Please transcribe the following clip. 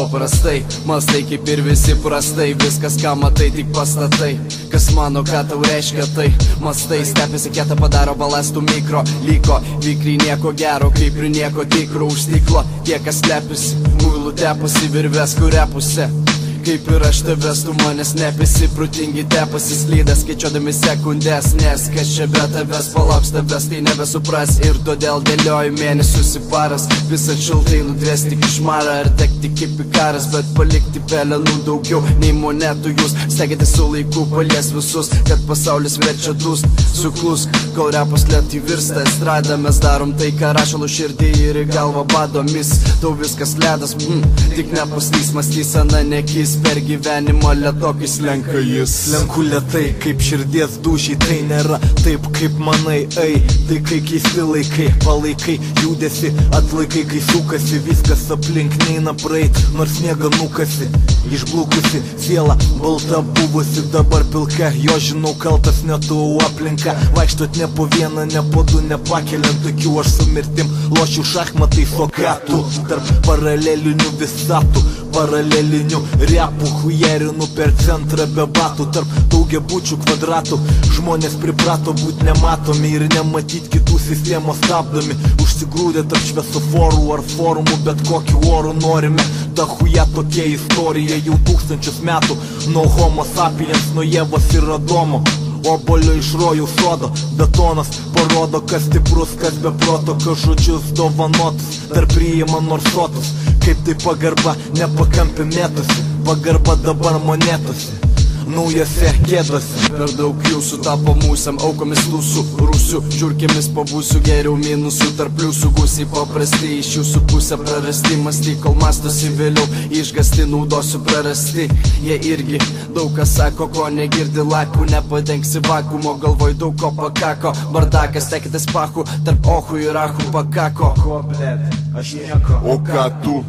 paprastai, mastai kaip ir visi prastai, viskas ką matai tik pastatai, kas mano ką tau reiškia tai, mastai stepėsi kietą padaro balastų mikro, liko vikriai nieko gero, kaip ir nieko tikro už stiklo, tie kas slepiasi, muilų tepasi virves kuria pusė. Kaip ir aš tavęs, tu manęs nepesi, protingi tepasi slydas, skaičiuodami sekundės, nes kas čia be tavęs, palauks tavęs, tai nebesupras ir todėl dėlioju mėnesius į paras, visą šiltai nudvės tik išmarą ar tekti kaip ikaras, bet palikti pelenų daugiau nei monetų jūs, stegėte su laiku palies visus, kad pasaulis verčia dūst, suklusk, kol repas lėtai virsta estrada, mes darom tai, ką rašalo širdį ir į galvą badomis, tau viskas ledas, tik nepastys, mąstysena nekis. Per gyvenimą lėtokis lenka jis. Lenku lėtai, kaip širdies dūžiai, tai nėra taip, kaip manai, tai kai keisti laikai, palaikai, judesi, atlaikai, kai sukasi, viskas aplink neina praeit, nors sniega nukasi, išblukusi, siela balta buvusi, dabar pilka, jo žinau kaltas netu aplinka, vaikštot ne po vieną, ne po du, nepakeliant tokių, aš su mirtim lošiu šachmatai sokatų, tarp paralelinių visatų, paralelinių repų, hujerinu per centrą be batų, tarp daugiabučių kvadratų, žmonės priprato būt nematomi ir nematyt kitų sistemos stabdomi, užsigrūdę tarp šviesoforų ar forumų, bet kokiu oru norime, ta huja tokia istorija jau tūkstančius metų, nuo homo sapiens, nuo Ievos ir Adomo, obolio iš rojų sodo, betonas parodo, kas stiprus, kas be proto, kas žodžius dovanotus, dar priima nors sotus, kaip tai pagarba, nepakampi mėtosi, pagarba dabar monetose, naujose kėdose. Per daug jūsų tapo mūsam, aukomis tūsų, rūsių, žiūrkėmis pabūsiu, geriau minusų, tarp pliusų, gūsiai paprasti, iš jūsų pusę prarasti, mąsty, kol mastosi vėliau, išgasti naudosiu prarasti, jie irgi daug kas sako, ko negirdi lakų, nepadengsi vakumo, galvoj daug ko pakako, bardakas, tekitės pachų, tarp ochų ir achų pakako. Ko, blėt, aš nieko. O ką tu